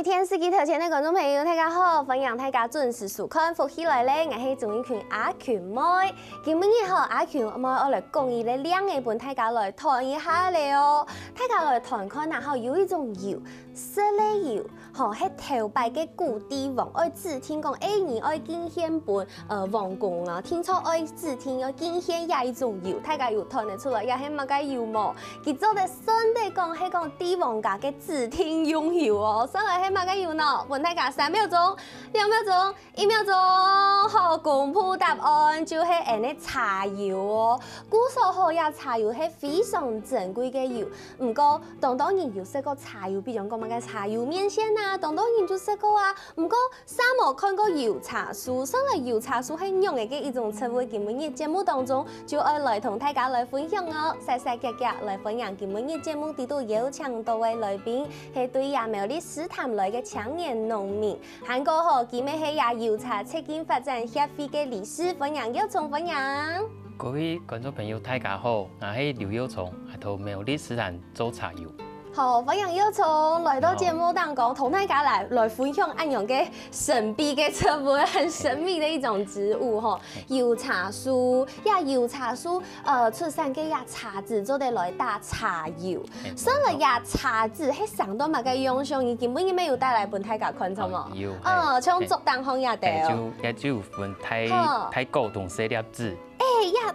天视机头前的观众朋友，大家好，欢迎大家准时收看《福起来咧》，我是钟英群阿群妹。今日好，阿群妹我来讲伊咧两个本，大家来谈一下咧哦。大家来谈看，然后有一种油，色类油，吼，迄头摆嘅古帝王爱指听讲，你爱敬献本王公啊，听说爱指听要敬献也一种油，大家有谈得出来，也係乜嘅油冇？佢做的真的讲，係讲帝王家嘅指聽用油哦，所以係乜嘅油呢？問大家3秒鐘、2秒鐘、1秒鐘，好，公布答案就係安尼茶油哦。古時候呀，茶油係非常珍貴嘅油，唔過當然有食過茶油，比如講乜嘅茶油麵線啊，當然就食過啊。唔過啥冇看過油茶酥，所以油茶酥係用嘅一種稱謂。今日節目當中就愛來同大家來分享哦，細細格格來分享今日節目呢度邀請到嘅來賓係對亞苗栗斯坦來嘅青年農民，韓國號佢咪係亞油茶促進發展協會嘅理事，分享有從分享。各位觀眾朋友，大家好，我係劉有從，係同苗栗斯坦做茶油。好，歡迎有從來到節目當中，同大家來分享安樣嘅神秘嘅植物，很神秘的一種植物吼，油茶樹，油茶樹出產嘅茶籽做得來打茶油，所以茶籽係上到乜嘅用上，伊根本伊咩有帶來本大家看錯冇？有，像竹蛋烘也得，就有分太高同細粒籽。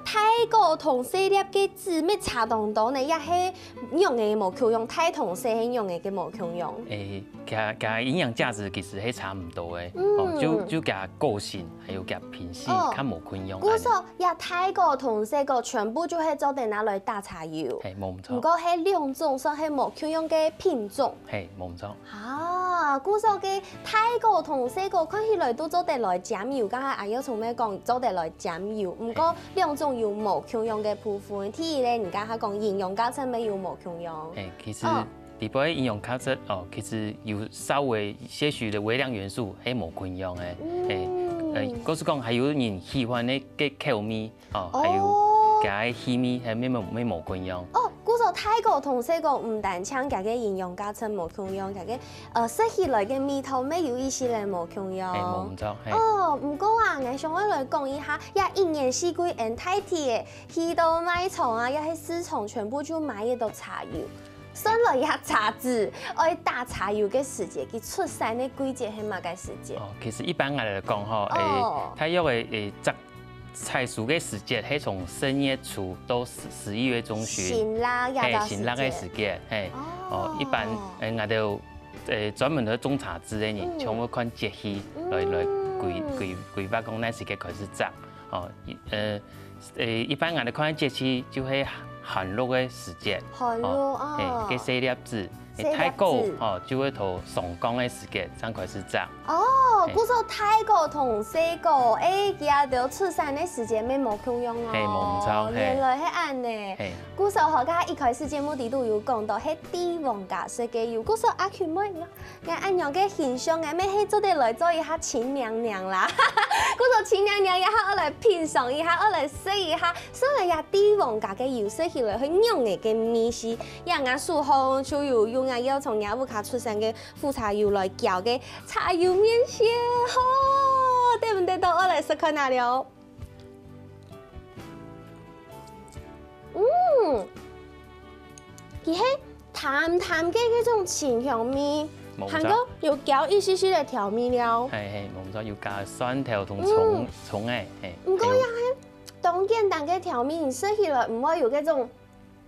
太高同細粒嘅籽咩茶當當呢？也係用嘅無夠用，太同細係用嘅嘅無夠用。佢營養價值其實係差唔多嘅，就佢個性，還有佢品質，較無困用。古說太高同細個全部就係做定拿來打茶油，係冇唔錯。不過係兩種算係無夠用嘅品種，係冇唔錯。古說嘅太高同細個看起來都做得來減油，剛才阿友從咩講做得來減油，不過兩種有無夠用嘅部分，第二咧，人家講營養價值咩有無夠用？其實第八營養價值其實有稍微些許的微量元素係無困用嘅。嗰時講還有人喜歡嘅口味，還有嘅氣味係咩無困用。古說太高同細個唔但搶佢嘅營養價值無夠用，佢嘅食起來嘅味道咩有意思咧無夠用。冇唔錯。唔過我想我來講一下，一年四季按太鐵嘅，去到賣場啊，一喺市場全部就買一道茶油。算落一下茶籽，愛打茶油嘅時節，佢出產嘅季節係乜嘅時節？其實一般我嚟講，太陽嘅採收嘅時節係從3月初到11月中旬，辛辣嘅時節，一般我哋專門去種茶籽嘅人，全部看節氣來規劃講哪時節開始摘，一般我哋看節氣就係寒露嘅時節，嘅細粒籽，太高就會到上崗嘅時節先開始摘。古說太高同細個，佢就出產嘅時節咩無夠用哦。冇錯，原來係安呢。古說學家一開始節目都有講到係帝王家食嘅油。古說阿群妹，我按樣嘅形象嘅咩係做得來做一下親娘娘啦。古說親娘娘一下我來品嚐一下，我來試一下，所以帝王家嘅油食起來係用嘅味是，我數號就有用要從亞烏卡出產嘅富茶油來攪嘅茶油麵線。得唔得到？我來試看下了。佢係淡淡嘅嗰種清香味，韓國有攪一絲絲嘅調味料。冇錯，要加蒜頭同蔥嘅。唔過又係當簡單嘅調味，食起來唔會有嗰種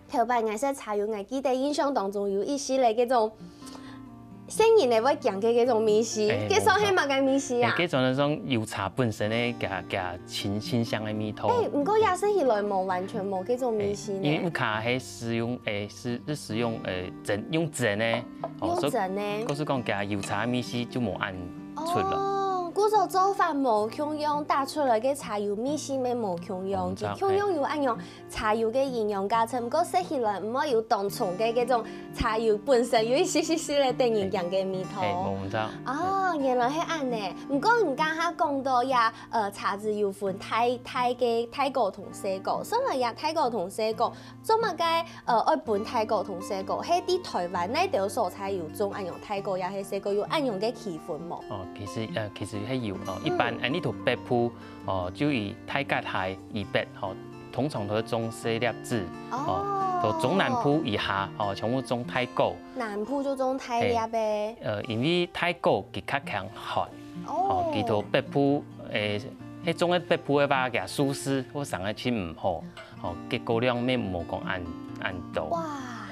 頭擺顏色茶油我記得印象當中有一絲嚟嗰種。生人嚟會講嘅嗰種味絲，佢算係乜嘅味絲啊？嗰種係種油茶本身咧，嘅清香嘅味道。唔過也食起來冇完全冇嗰種味絲呢。因為烏卡係使用用蒸咧，用蒸呢？嗰時講嘅油茶味絲就冇按出啦。古时候做法无共用，打出来嘅茶油米线咪无共用，共用有按用茶油嘅营养价值，不过食起来唔好有当冲嘅嗰种茶油本身有一丝嘅定营养嘅味道。冇錯。哦，原來係安呢。唔過唔家下講到呀，茶籽有分泰國同西國，所以呀泰國同西國，做乜嘅愛本泰國同西國，喺啲台灣呢條蔬菜有種按用泰國呀，係西國有按用嘅氣氛冇？哦，其實係有哦，一般呢條北埔哦，就以泰甲蟹以北哦，通常都種細粒子哦。到中南部以下哦，全部種泰果。南部就種泰粒嘅。因為泰果佢較強寒，哦，佢到北部迄種嘅北部嘅話，嘅舒適或上嘅錢唔好，哦，結果量咩冇講按到。哇！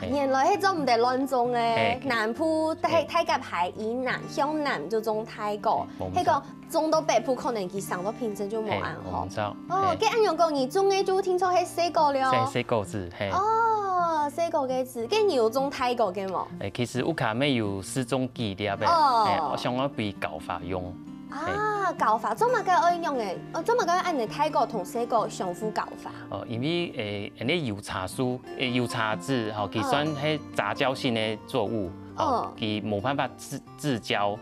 原來迄種唔得亂種嘅，南部泰甲蟹以南向南就種泰果，迄個種到北部可能佢上到品質就冇按好。哦，嘅按用講而種嘅就聽說係西果了。西果子，係。哦，西果嘅字，跟有種泰果嘅冇？其實有卡咩有4種基粒嘅，我想我俾搞法用。啊，搞法做乜嘅愛用嘅？做乜嘅按你泰國同西國相互搞法？哦，因為啲油茶樹、油茶籽，吼，佢算係雜交性嘅作物，哦，佢冇辦法自交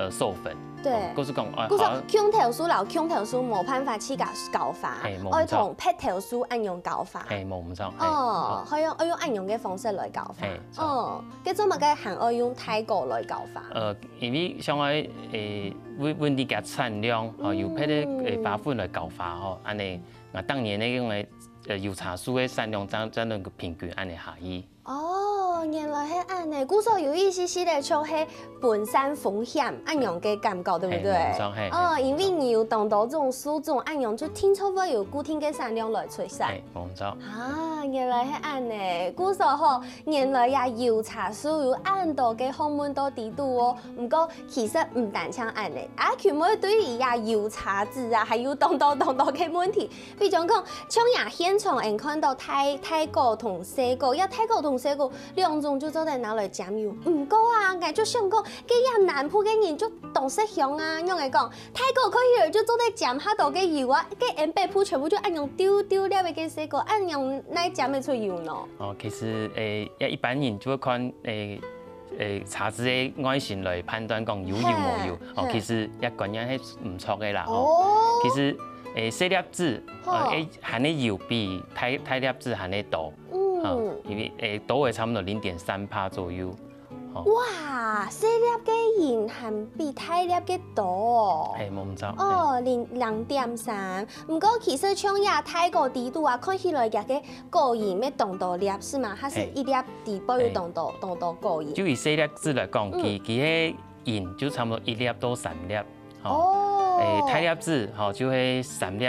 授粉。對，嗰時講，嗰時姜頭樹留姜頭樹冇辦法去搞法，愛同劈頭樹按用搞法。係冇唔錯。哦，可以用按用嘅方式來搞法。哦，跟做乜嘅行愛用泰國來搞法？因為像我溫啲嘅產量，哦，由劈啲花粉來搞法，吼，安尼我當年咧用嘅油茶樹嘅產量，真能個平均安尼下移。哦，原來係按呢，古時候有一絲絲的像係本山風險按用嘅感覺，對不對？哦，因為你有當到這種樹種按用，就聽出會有固定嘅產量來出現。冇錯。啊，原來係按呢，古時候原來呀油茶樹有按到嘅項目都地度哦。不過其實唔單槍按呢，佢妹對於呀油茶籽啊，還有當到嘅問題，比如講像呀現場人看到泰國同西國，呀泰國同西國兩種就做在拿來醬油，唔過啊，我就想講，佢呀南部嘅人就懂識用啊，用嚟講泰國可以就做在醬下度嘅油啊，佢人北部全部就按用丟了嘅西國，按用來醬咪出油咯。哦，其實一般人就會看茶籽嘅外形來判斷講有冇油，哦，其實一個人係唔錯嘅啦。哦，其實細粒子含嘅油比泰粒子含嘅多。因為都會差唔多0.3%左右。哇，細粒嘅鹽含比泰粒嘅多。係冇咁錯。哦，0.3。唔過其實像呀泰國地度啊，看起來嘅個鹽咩當到粒是嘛？它是一粒地包要當到個鹽。就以細粒子來講，佢嘅鹽就差唔多1粒到3粒。哦。泰粒子就係3粒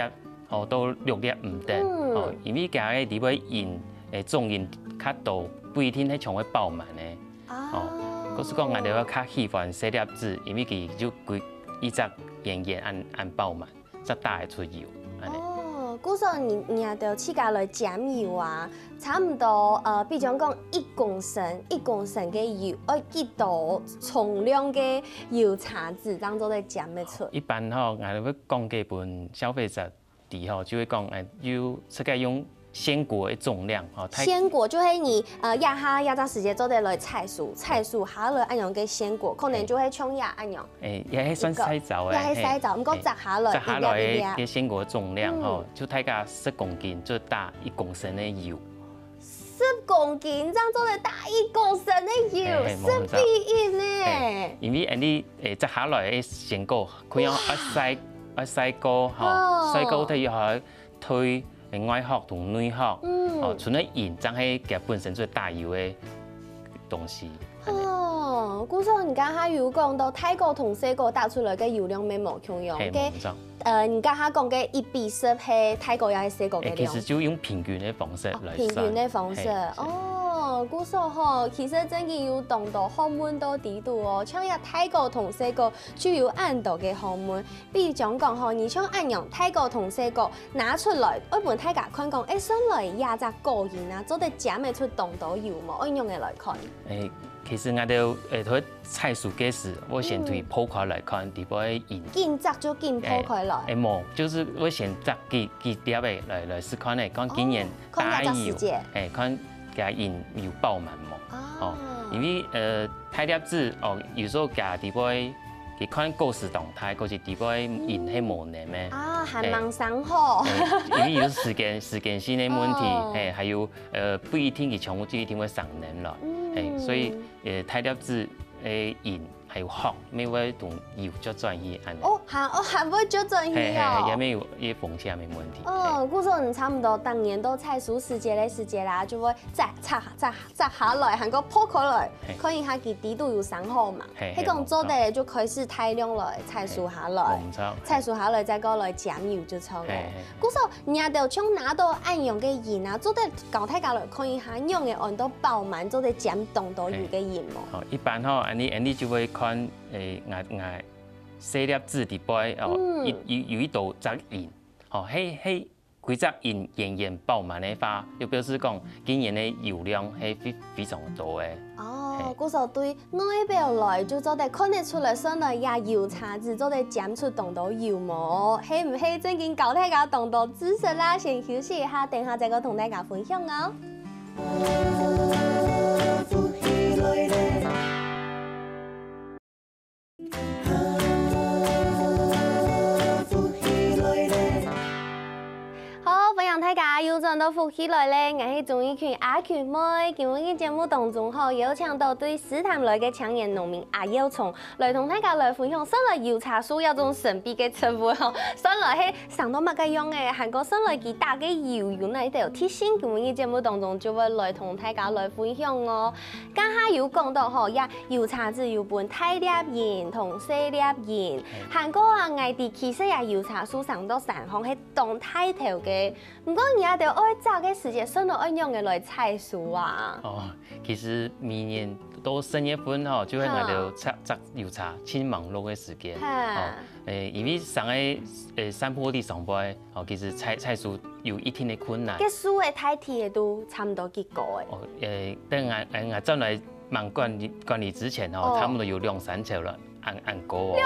到6粒唔等。因為佢嘅地位鹽。種鹽較多，不一定係從會爆滿嘅。哦，嗰時講我哋要較喜歡細粒子，因為佢就規一隻圓按爆滿，則大會出油。哦，嗰時候你也就自家來減油啊，差唔多比如講1公升嘅油，要幾多重量嘅油茶籽當做嚟減嘅出？一般吼，我哋會講給本消費者知吼，就會講要自己用。鮮果的重量，鮮果就係你壓下壓陣時間做得來菜蔬下來按用嘅鮮果，可能就係衝壓按用。也係算細枣嘅，也係細枣，唔過摘下來嘅鮮果重量，就大概10公斤，就打1公升嘅油。10公斤，這樣做得打1公升嘅油，10比1呢？因為你摘下來嘅鮮果，佢用曬過，曬過佢要推。外殼同內殼，純粹鹽真係佢本身最大油嘅東西。哦，古時候人家下有講到泰國同西國打出來嘅油量咪冇共用嘅，人家下講嘅1比10係泰國又係西國嘅量。其實就用平均嘅方式來算。平均嘅方式，哦，古時候其實真係要當到項目到地度哦，像呀泰國同西國就有按到嘅項目，比如講吼，你像按用泰國同西國拿出來，一般大家看講，上來壓隻個鹽啊，做得減咪出當到油冇，按用嘅來看。其其实我哋喺菜蔬嗰時，我先對剖開來看，底部嘅鹽。見摘就見剖開來。冇，就是我先摘幾粒嘅來試看咧，講今年大油，看加鹽有爆滿冇。哦，因為太粒子有時候加底部佢看過時動態，嗰時底部鹽係冇黏咩。啊，還蠻傷好。因為有時間性嘅問題，還有不一定佢全部就一定會上黏了。所以太粒子鹽還有殼，咪會同油做轉移安尼。還會做轉移哦。也沒有也風險沒問題。故說你差唔多當年都菜蔬時節啦，就會摘下來，韓國剖開來，可以下佢底度有傷口嘛。迄講做得就開始大量來菜蔬下來，菜蔬下來再過來減油就錯嘅。故說你也就將拿到按用嘅鹽啊，做得搞太加來，可以下用嘅按到爆滿，做得減凍到油嘅鹽喎。一般吼，安尼就會看細粒子底部有一道雜鹽，迄規隻鹽源源爆滿的話，就表示講今年的油量係非常多嘅。故說對外表來就做得看得出來，上來也油茶子做得減出凍到油膜，係唔係正經教大家凍到知識啦？先休息一下，等下再個同大家分享哦。大家又轉到福起來咧，我係綜藝群阿權妹。今日嘅節目當中，邀請到對獅潭來嘅青年農民阿耀聰來同大家來分享，上來油茶樹有種神秘嘅植物吼，上來係上到乜嘅樣嘅，韓國上來幾大嘅油呢一條鐵線。今日嘅節目當中就會來同大家來分享哦。剛下有講到吼，呀油茶子有分大粒鹽同細粒鹽，韓國啊外地其實呀油茶樹上到山方係當大頭嘅。唔過而家就愛早嘅時節，上到愛用嘅來菜蔬啊。其實明年到3月份就會我哋摘油茶，輕忙碌嘅時間。因為上個山坡地上班，其實菜蔬有一定嘅困難。嘅樹嘅大體都差唔多幾高嘅。等我進來忙管理之前差唔多有2-3尺了。按高哦，2-3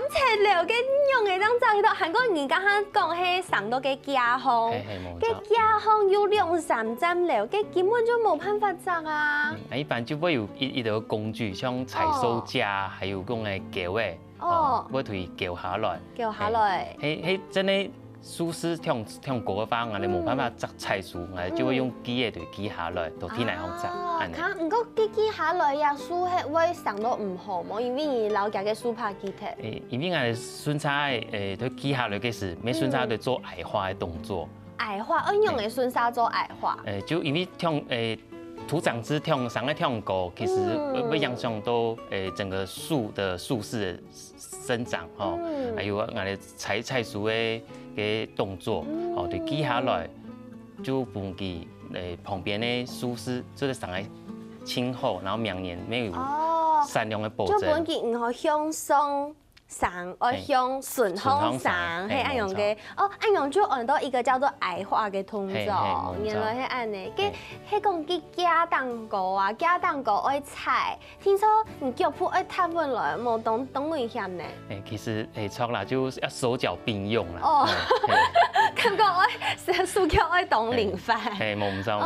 尺了，嘅用嘅當早去到韓國人家下講係上到嘅家鄉，嘅家鄉有2-3站了，嘅根本就冇辦法摘啊。一般就會有一條工具，像採收架，還有講嘅鈎誒，會推鈎下來。鈎下來。真係樹絲聽過嘅話，我哋冇辦法摘菜蔬，我哋就會用機嘅對機下來，到天嚟好摘。唔過機下來呀，樹係會上到唔好冇，因為你老家嘅樹怕機體。因為我哋순차對機下來嘅時，每순차對做矮化嘅動作。矮化，用嘅순차做矮化。就因為土長枝上個跳高，其實會影響到整個樹的樹勢生長還有我哋菜蔬嘅動作，對記下來就幫佢旁邊的樹勢做上來清好，然後明年沒有產量嘅保證。就幫佢唔好向上上，而向順方上，係按用嘅。按用就按到一個叫做矮化嘅動作，原來係按呢。佢講佢加蛋糕啊，加蛋糕愛菜，聽說你腳蹼愛塌落來，冇當危險呢？其實錯啦，就要手腳並用啦。感覺愛樹腳愛當零飯。冇唔錯。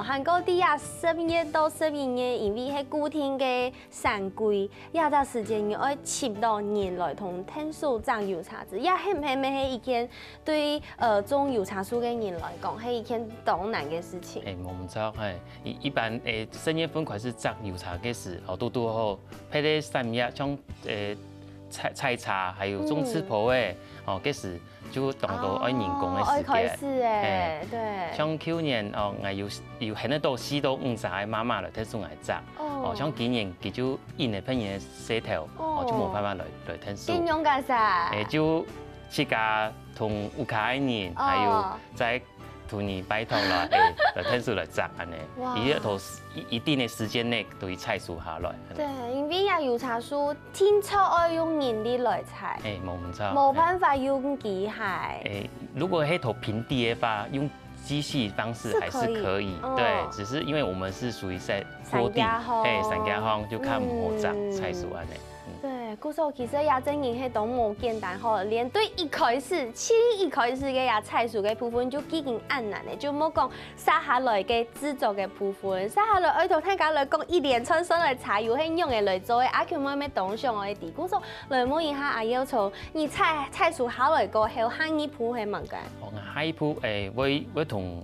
韓國啲啊，10月到11月，因為係固定嘅山季，有陣時間要愛切到年來同天數種油茶子，也係唔係咩係一件對種油茶樹嘅人來講係一件當難嘅事情。冇唔錯，一般3月份開始摘油茶嘅時，都好，配啲3月像菜茶，還有種刺蒲嘅，嗰時就當到愛人工嘅時間。開始對。像去年我有很多4到5隻嘅媽媽來睇送嚟摘，像今年佢就印嚟噴嘢石頭，就冇辦法來睇送。點樣㗎啥？就自家同屋企嘅人，還有在同你拜託來睇送嚟摘安尼，而到一定嘅時間內對菜蔬下來。對，因為呀油茶樹天初愛用人力來採，冇唔錯，冇辦法用機械。如果係土平地嘅話，用机器方式还是可以，对，只是因为我们是属于在坡地，山家风就看唔好长菜树安尼。对，故说其实也真然迄都无简单吼，连对一开始一开始嘅也菜树嘅部分就已经按难的，就莫讲撒下来嘅制作嘅部分，撒下来爱同大家来讲一连串上来茶油迄用嘅来做嘅，阿舅妹咩当上我嘅地，故说来问一下阿要求，你菜树好来过后，下一步係问嘅？哦，下一步我同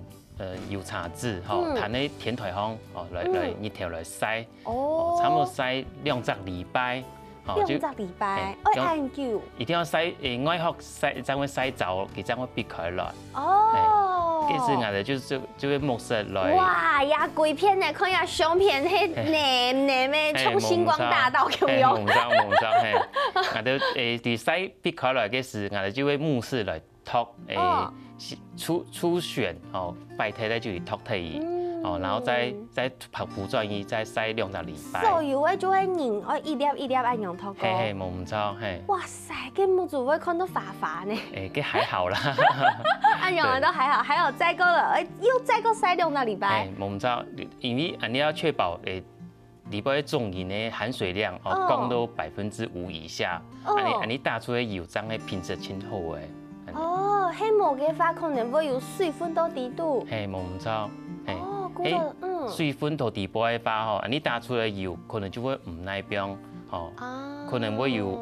油茶籽吼，谈啲甜台方哦来一条来晒，哦，差不多晒2只禮拜。2只禮拜，愛按久，一定要曬外殼曬，將會曬走，佢將會避開來。哦，其實我哋就會木色來。哇呀，鬼片咧，看下相片，迄黏黏的，從星光大道咁樣。冇錯，係。我哋啲曬避開來嘅時，我哋就會木色來托初選哦，白體咧就會托體。哦，然後再鋪轉移，再曬2只禮拜。所以我就會凝，我一粒一粒按樣托過。嘿，冇唔錯，嘿。哇塞，跟木主會看到發呢。佢還好啦。按樣都還好，還有再過了，又再過曬2只禮拜。冇唔錯，因為你要確保裡邊種鹽的含水量哦降到5%以下，你打出來油漿的品質清好誒。哦，迄無嘅話可能會有水分到底度。嘿，冇唔錯。水分到底部嘅話，吼，你打出來油可能就會唔耐冰，吼，可能會有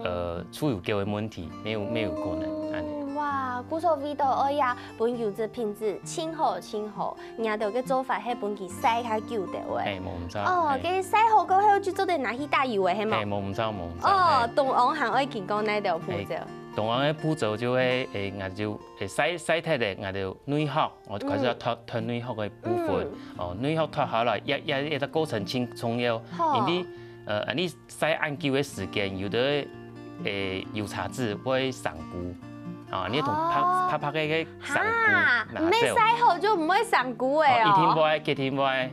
出油膠嘅問題，沒有可能。哇，故說味道哎呀，本油質品質清好，人哋嘅做法係本佢曬下久的話。係冇唔錯。哦，佢曬好過後就做得拿去打油嘅係嘛？係冇唔錯。哦，東昂行愛見講呢條步驟。東昂嘅步驟就係我就曬太咧，我就內殼，我開始要脫內殼嘅部分。哦，內殼脫好了，一個過程輕重要。因為你曬按久嘅時間，有的油茶籽會上菇。啊，你同拍嘅上菇拿走。沒曬好就唔會上菇誒。一天不愛，隔天不愛，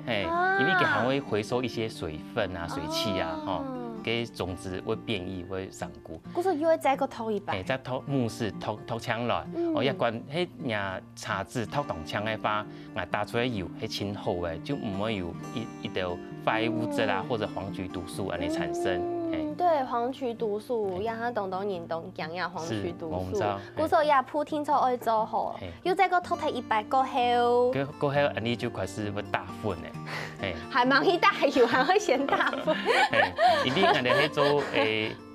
因為佢還會回收一些水分啊、水汽啊，吼。嘅種子會變異，會上菇。嗰時要再個拖一擺。再拖木絲拖槍來，我一關迄嘢茶籽拖動槍嘅話，我打出來油係清好嘅，就唔會有一條廢物質啊或者黃曲毒素安尼產生。對，黃曲毒素，讓它當人當講呀黃曲毒素。嗰時也鋪天錯愛做好，要再個拖提100個後。過後安尼就開始會打粉嘅，還忙去打油，還會先打粉。因為我哋去做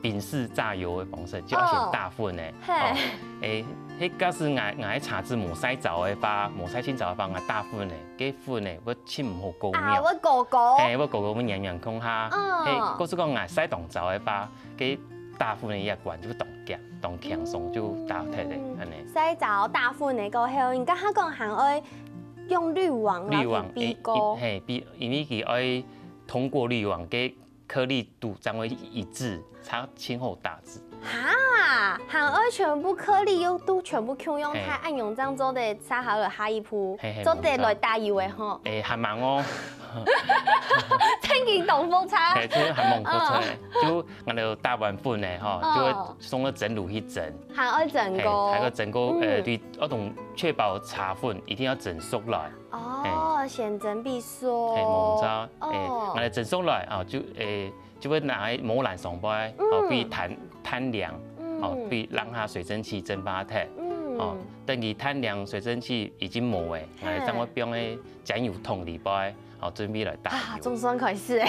丙式榨油嘅方式，就要先打粉嘅。迄假使我喺茶籽無曬走嘅話，無曬清走嘅話，我打粉嘅，嗰粉嘅我切唔好高妙。我哥哥。我哥哥我樣樣講下。嗰時講我曬動走嘅話，嗰打粉嘅一關就當輕鬆就打出嚟，安尼。曬走打粉嘅過後，人家講行愛用濾網嚟避過。因為佢愛通過濾網，嘅顆粒度將會一致，才清好打字。哈，行愛全部顆粒又都全部共用，太按用這樣做的，撒好了下一鋪，做得來打油的吼。還忙哦。真見東風差。係，即係還忙過出，就我哋打完粉咧，吼，就會送個蒸爐去蒸。還愛整個。還個整個對，我同確保茶粉一定要整熟來。哦，先蒸必熟。係冇錯，我哋整熟來啊，就會拿嚟磨爛上杯，哦，俾攤涼，哦，俾讓它水蒸氣蒸發脫，哦，等佢攤涼水蒸氣已經磨嘅，我哋將我將嘅醬油桶裡邊，哦，準備來打。啊，總算開始誒！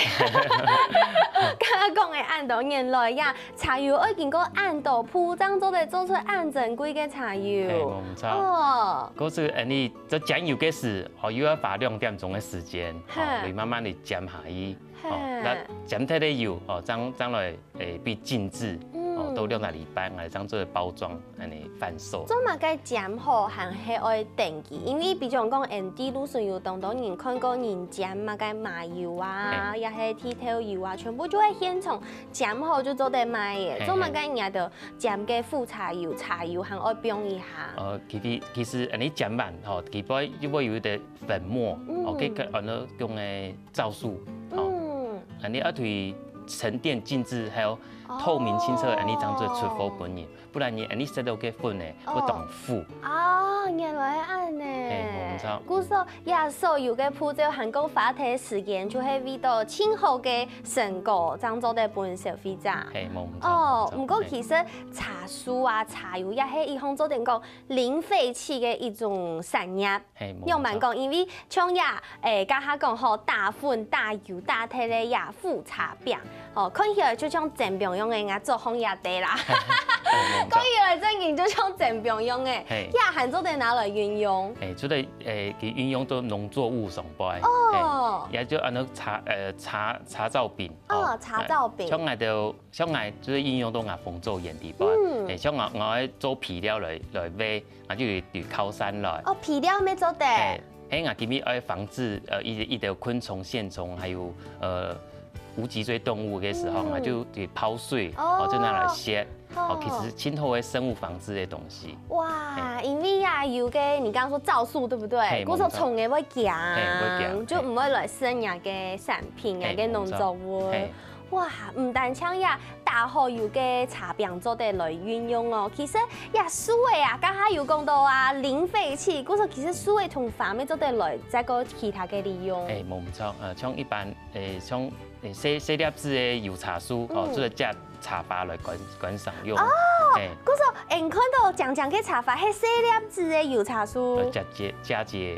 剛剛講嘅按到原來呀，茶油我見過按到鋪張做嚟做出按整規嘅茶油。冇錯。哦。嗰時你做醬油嘅時，哦，又要花2點鐘嘅時間，哦，你慢慢地煎下去。哦，那煎太啲油，哦，將來被靜置，哦，到2個禮拜，我哋將做包裝，安尼販售。做乜嘅煎好還係愛定期？因為比如講 ND 魯迅油當人看過人煎乜嘅麻油啊，又係剃頭油啊，全部就係現場煎好就做得賣嘅。做乜嘅人家就煎嘅副茶油、茶油還愛冰一下。其實你煎完，吼，佢會有一啲粉末，哦，佢按照用嘅皂素，哦。你要對沉澱靜置，還有透明清澈，你這樣做出貨本嘢，不然你食到嘅粉咧會凍腐。哦，原來係咁呢。冇錯，古时候也所有嘅步骤，韩国花体时间就係為到清好嘅成果，當做啲本消費者。係冇錯。哦，不過其實茶樹啊、茶油也係一項做點講零廢棄嘅一種產業。係冇錯。用蠻講，因為像也家下講好大份、大油、大體嘅也副茶餅，哦，看起來就像煎餅用嘅，做烘也得啦。看起來真嘅就像煎餅用嘅，也係做啲拿來運用。做嚟佢運用到農作物上邊。哦。也就按照茶皂餅。哦，茶皂餅。像我就是運用到我風做鹽地邊。像我做皮料來賣，我就嚟靠山來。哦，皮料咩做的？我今日要防治一條昆蟲、線蟲，還有無脊椎動物嘅時候，我就泡水，就拿來醃。其實清透嘅生物防治嘅東西。哇，因為呀有嘅，你剛剛說皂素對不對？嗰時候蟲嘅會驚，就唔會來生人嘅產品嘅農作物。哇，唔但搶呀，大好有嘅茶餅做得來運用哦。其實呀，樹嘅啊，家下有講到啊，零廢棄，嗰時候其實樹嘅同飯咩做得來，再個其他嘅利用。冇唔錯，像一般像細粒子嘅油茶樹，做隻茶葉來觀賞用。哦，嗰時候看到講嘅茶葉係細粒子嘅油茶樹。嫁接，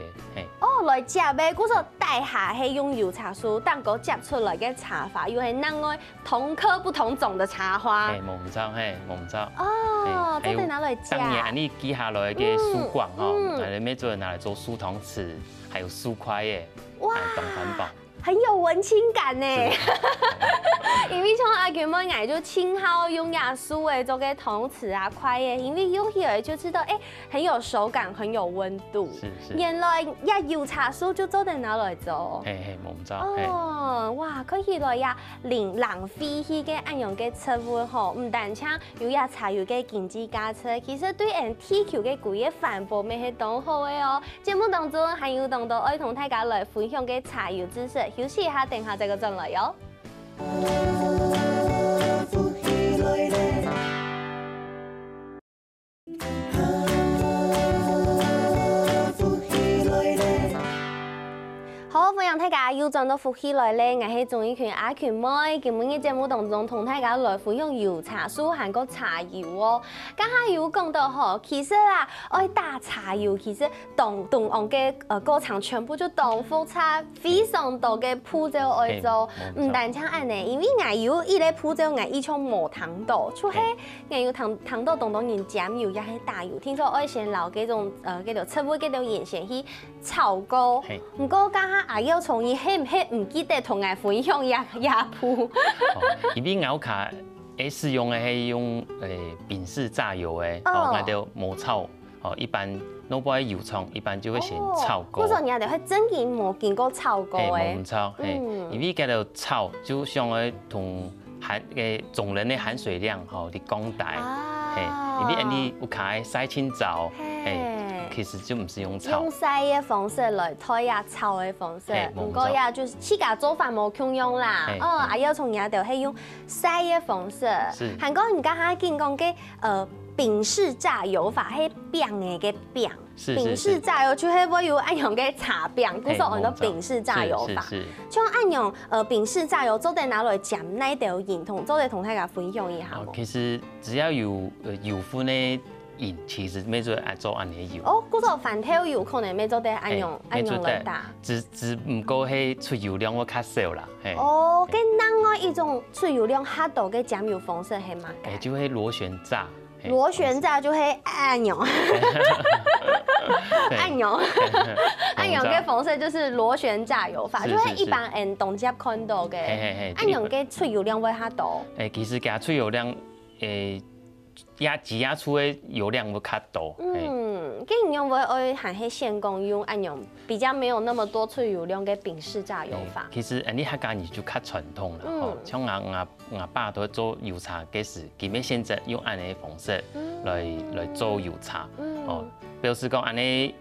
哦，來夾嘅，嗰時候大下係用油茶樹，但個夾出來嘅茶葉又係另外同科不同種嘅茶花。冇唔錯，冇唔錯。哦，這得拿來夾。當年你記下來嘅樹冠你咩做拿來做樹桶匙，還有樹塊嘅，哇，當環保。很有文青感呢，因為像阿權妹嗌就清好用雅樹誒做嘅湯匙啊、筷誒，因為用起來就知道很有手感、很有溫度。是。原來呀油茶樹就做得拿來做。冇唔錯。哦，哇，看起來呀浪費去嘅按用嘅食物吼，唔但搶有呀茶油嘅經濟價值，其實對人地球嘅規個環保咪係當好嘅哦。節目當中還有當到愛同大家來分享嘅茶油知識。休息一下，等下再個轉來喲。好，歡迎大家又轉到福氣來咧，我係鍾意權阿權妹，今日嘅節目當中同大家來分享油茶樹韓國茶油哦。剛下有講到吼，其實啊，愛打茶油其實同樣嘅過程全部就同複雜，非常多嘅步驟愛做，唔單止安尼，因為我有一個步驟，我以前冇糖豆，就係我有糖豆當當然醬油也係打油，聽說愛先留幾種叫做切尾叫做鹽先去炒過，唔過剛下。啊！要從伊係唔係唔記得同我分享也鋪。因為我卡使用嘅係用丙式榨油嘅，我哋冇炒，一般攞包油廠一般就會先炒過。嗰陣人哋係真嘅冇見過炒過嘅。冇炒，因為叫做炒就相當於同總人嘅含水量嚟降大，因為你有卡曬清澡，其實就唔是用炒，用曬嘅方式來推呀炒嘅方式，不過呀就是自家做飯冇共用啦。阿要從嘢度係用曬嘅方式。韓國人家下見講嘅丙式榨油法係餅嘅餅，丙式榨油就係會有按用嘅茶餅，嗰時候按到丙式榨油法。像按用丙式榨油做得拿來醬奶條鹽同做得同大家分享一下。其實只要有油分咧。其實咩做愛做安尼油。哦，嗰個飯條油可能咩做得按用來打。只唔過係出油量會較少啦。哦，跟另外一種出油量較大嘅醬油方式係嘛？就係螺旋炸。螺旋炸就係按用。按用嘅方式就是螺旋炸油法，就係一般人動接看到嘅。按用嘅出油量會較大。其實佢出油量擠出嘅油量會較多。跟用會愛含係現工用按用，比較沒有那麼多出油量嘅丙式榨油法。其實你客家人就較傳統啦，像我爸都做油茶嗰時，佢咪選擇用安尼方式來做油茶。表示講安尼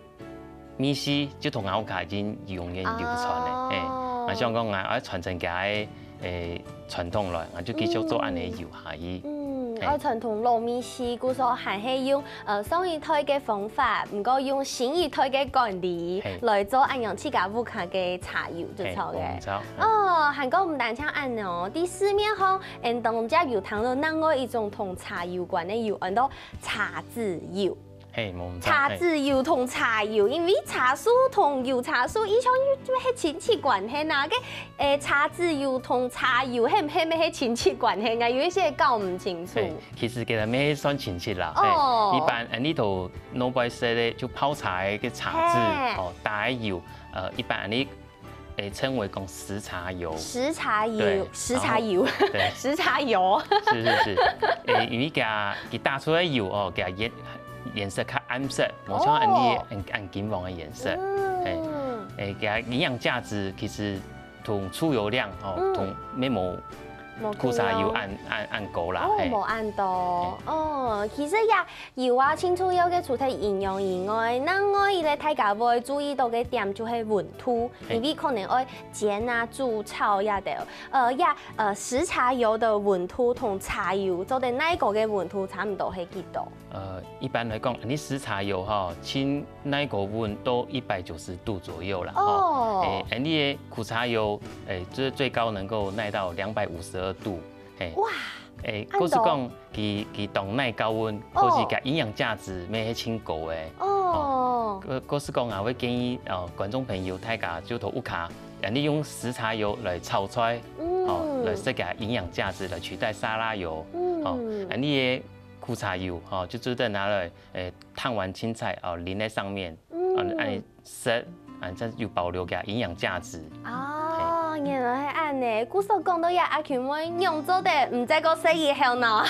米絲就同我家已經永遠流傳嘅。我想講我傳承佢傳統來，我就繼續做安尼油下去。愛傳統糯米糍，故說還係用上一代嘅方法，唔過用新一代嘅管理來做按樣自家屋企嘅茶油就錯嘅。哦，韓國唔單止按哦，啲市面上當家油糖到另外一種同茶油關嘅油，按到茶籽油。茶籽油同茶油，因為茶樹同油茶樹以前係親戚關係呐，嘅茶籽油同茶油係唔係咩係親戚關係啊？有一些搞唔清楚。其實其實咩算親戚啦。哦。一般呢度老百姓咧就泡茶嘅茶籽哦，打油一般呢稱為講食茶油。食茶油，食茶油，對，食茶油。是，因為佢打出來油哦，佢顏色較暗色，冇像按金黃嘅顏色。誒，佢營養價值其實同出油量哦，同咩冇苦茶油按高啦。哦，冇按到。哦，其實油啊，清楚有嘅除咗營養以外，另外一個大家會注意到嘅點就係溫度，因為可能愛煎啊、煮、炒也得。食茶油的溫度同茶油做的那個嘅溫度差唔多係幾多？一般來講，你食茶油哈，清那個溫都190度左右啦。哦。你嘅苦茶油，就是最高能夠耐到252度。哇！嗰是講佢當耐高溫，或是佢營養價值咩係清高嘅。哦。嗰是講我會建議觀眾朋友大家就到屋企，你用食茶油來炒出來，來設計營養價值來取代沙拉油。你嘅苦茶油就值得拿來燙完青菜淋在上面，食，這又保留嘅營養價值。哦，原來係按呢。古時講到阿權妹用咗的，唔知個生意好喏。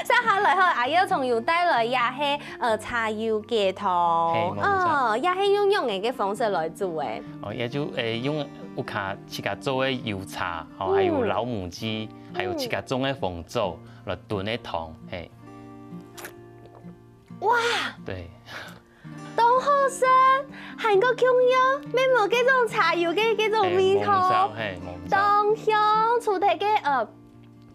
接下來後阿要從油帶來也係茶油雞湯。哦，也係用嘅方式來做嘅。哦，也就用屋企自家做嘅油茶，還有老母雞，還有自家種嘅紅棗來燉嘅湯，嘿。哇！對。當好食，韓國香油，咩冇嗰種茶油嘅嗰種味道，當香，除咗嘅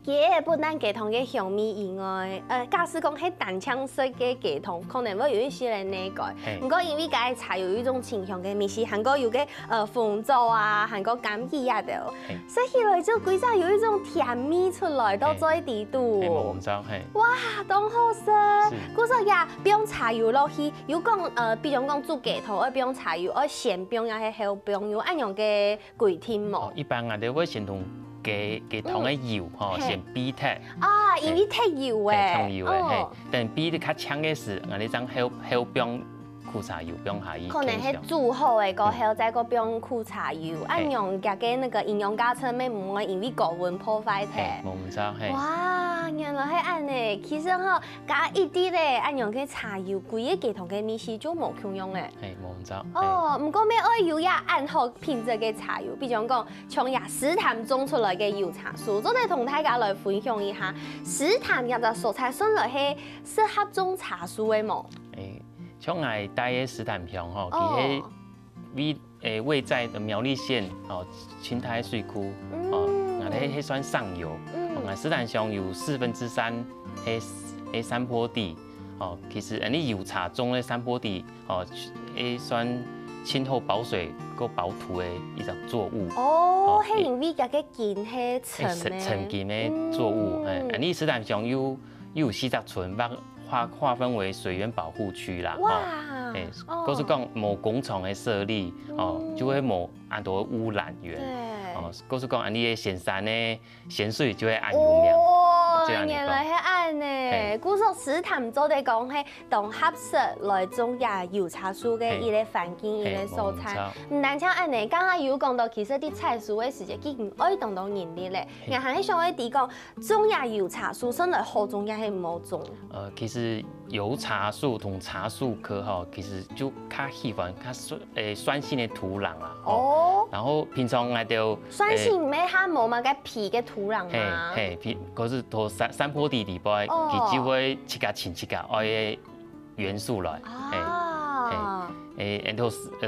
佢不但雞湯嘅香味以外，假使講係單槍式嘅雞湯，可能會有一些人理解。不過因為佢茶有一種清香嘅味是韓國有嘅紅棗啊，韓國柑橘啊的，所以來就規則有一種甜味出來到最地度。哇，當好食！嗰時也不用茶油落去，有講比如講煮雞湯，不用茶油，先不用也係後不用，有按樣嘅規定冇。一般我哋會先同雞湯嘅油先逼脫。啊，因為太油誒。太油誒，但逼得較強嘅是，我哋將後不用苦茶油，不用下去。可能係煮好誒，過後再個不用苦茶油，按樣嘅那個營養價值咩唔會因為高溫破壞嘅。冇唔錯，係。哇，原來係按呢，其實嗬加一啲咧，按樣嘅茶油，貴嘅雞湯嘅味是就冇共用嘅。係冇唔錯。哦，唔過咩愛油也按好品質嘅茶油，比如講從石潭種出來嘅油茶樹，我哋同大家來分享一下，石潭入就蔬菜算來係適合種茶樹嘅冇？像我帶嘅石潭鄉吼，佢係位在苗栗縣青苔水庫，我哋係算上游。我石潭鄉有3/4係山坡地，其實你油茶種嘅山坡地，係算氣候保水、個保土嘅一種作物。哦，係因為嗰個根係沉根嘅作物。你石潭鄉有40村，劃分為水源保護區啦。哇！嗰是講冇工廠嘅設立，就會冇咁多污染源。嗰是講你嘅鹹山咧，鹹水就會按用量。原來係按呢。古說石潭做嚟講係當合適來種油茶樹嘅一個環境，一個蔬菜。唔單止按呢，剛剛有講到其實啲菜樹嘅時節，佢唔愛當到人哋咧。然後喺上一啲講種油茶樹，生來好種也係唔好種。其實油茶樹同茶樹科其實就較喜歡較酸性嘅土壤啦。哦。然後平常我哋酸性咩下冇嘛？個皮嘅土壤嘛。皮嗰是同山坡地裡邊，佢只會切割愛嘅元素來。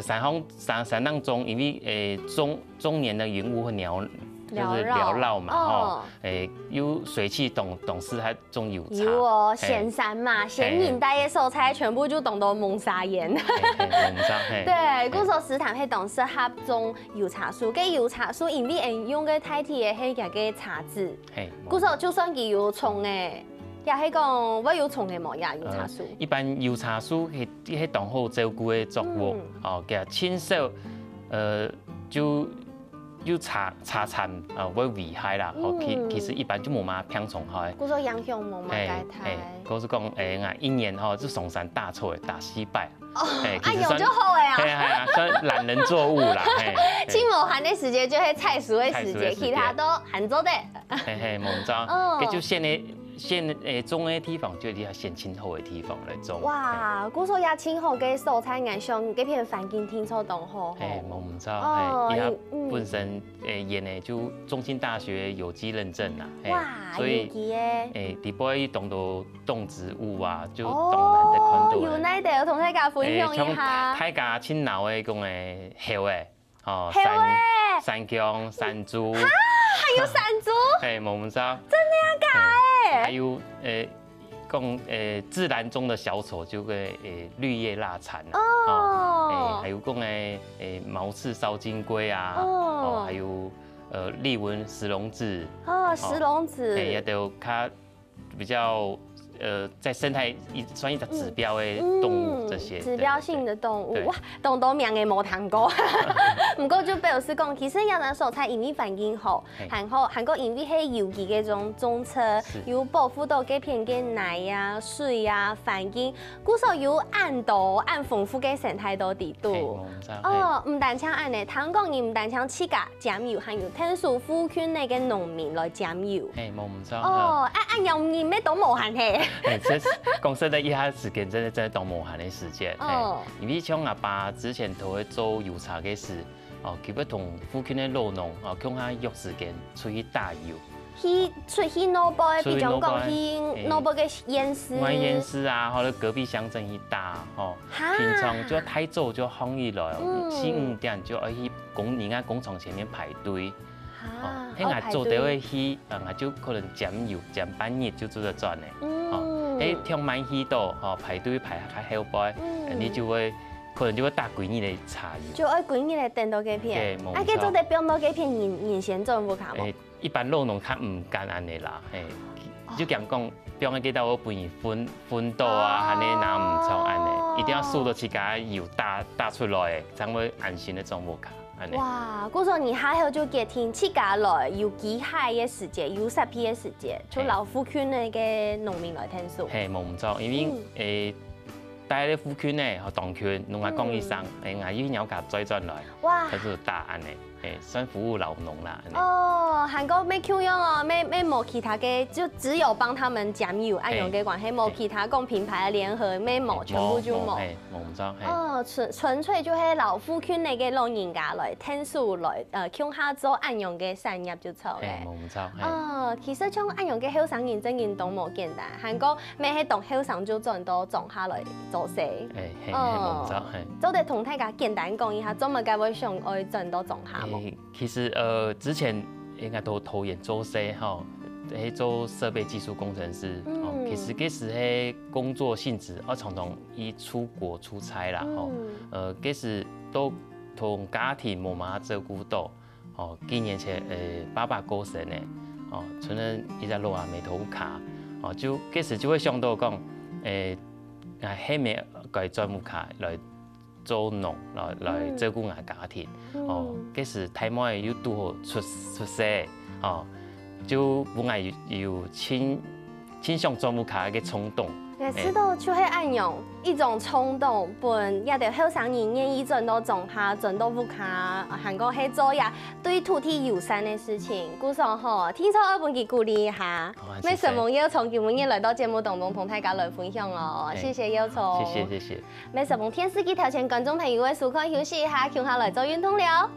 然後山當中，因為中年的雲霧和就是缭绕嘛，吼，有水汽懂事还种油茶。有哦，咸山嘛，咸饮带的蔬菜全部就懂得蒙沙盐。对，古时食堂係懂适合种油茶树，嘅油茶树因为用嘅代替嘅係嗰個茶籽。古時就算佢有蟲嘅。也係講我有蟲嘅冇呀，油茶樹。一般油茶樹係當好照顧嘅作物，哦，其實親手，就茶殘會危害啦，哦，其實一般就冇嘛偏蟲害。嗰種影響冇嘛解太。嗰是講一年吼就松山大錯大西拜。有就好嘅啊。係啊，算懶人作物啦。清無寒嘅時節就係菜蔬嘅時節，其他都寒做的。冇錯，佢就先種嘅地方就係啲先清好嘅地方嚟種。哇，古時也清好嘅蔬菜藝上，嗰片環境天初當好。冇唔錯，而本身研嘅就中興大學有機認證啦。哇，所以啲杯種到動植物啊，就當然得看到。有呢度同大家分享一下。大家親鬧嘅講嘅蝦嘅，哦，山姜、山豬。啊，還有山豬？冇唔錯。真的要假？還有講自然中的小丑就個綠葉臘蟬哦，還有講毛刺燒金龜啊，哦，還有麗紋石龍子哦，石龍子，也都較比較在生態算一個指標的動物這些。指標性的動物，哇，動到名嘅冇聽過。唔過就表示講，其實有啲蔬菜因為環境好，韓國因為係有機嘅種車，有保護到嗰片嘅泥啊、水啊、環境，古時候有按豐富嘅生態到地度。哦，唔單槍按呢，香港人唔單槍自家減油，還有天數附近那個農民來減油。冇唔錯。哦，按油唔咩都無限氣。這公司的一下時間真係當無限嘅時間。因為像阿爸之前都會做油茶嘅事。哦，佢要同附近嘅老農哦，向下約時間出去打油。出去農部嘅，比如講去農部嘅驗屍。驗屍啊，或者隔壁鄉鎮去打哦。平常就太早就放起來，4、5點就要去人家工廠前面排隊。哦，迄下做到會去，就可能減油減半日就做得轉嘅。哦，迄聽晚去到哦排隊排較後輩，你就會。可能就會打幾年嘅茶油，就愛幾年嚟訂到幾片，啊，佢做得標到幾片現先做唔卡冇？一般老農較唔敢安尼啦，就講標嘅幾道我幫伊分到啊，安尼哪唔錯安尼，一定要數到自家油打出來，才會安心的做無卡。哇，古時候你下後就結聽自家來有機海嘅時節，有10批嘅時節，就老附近嘅農民來聽數。係冇唔錯，因為大家附近咧，和當區農業供應商，我依有架再轉來，佢就打安尼，算服務老農啦。哦，韓國咩 Q 樣哦，咩冇其他嘅，就只有幫他們減油按用嘅關係，冇其他講品牌聯合咩冇，全部就冇。冇唔錯。哦，純粹就係老附近嚟嘅老人家來聽數來，向下做按用嘅產業就錯嘅。冇唔錯。哦，其實像按用嘅後生認真運動冇簡單，韓國咩係當後生就轉到種下來做事。冇唔錯。就得同大家簡單講一下，做乜解會想愛轉到種下？其實之前應該都投研做事吼，做設備技術工程師。其實嗰時係工作性質，我常常以出國出差啦吼。嗰時都同家庭冇嘛照顧到。哦，幾年前爸爸過身咧，哦，可能一隻落下眉頭卡，哦，就嗰時就會想到講，係咪該轉木卡來做農，來照顧我家庭。哦，嗰時太妹又拄好出世，哦，就本來有傾向轉木卡嘅衝動。也知道就係按用一種衝動，本也得後生人願意轉到種下，轉到木卡，韓國係做呀對土地友善嘅事情。古時候聽說我本佢鼓勵一下，咩什麼要從今日來到節目當中同大家來分享哦，謝謝要從。謝謝。咩什麼天司機頭前觀眾朋友嘅時間休息一下，向下來做運動了。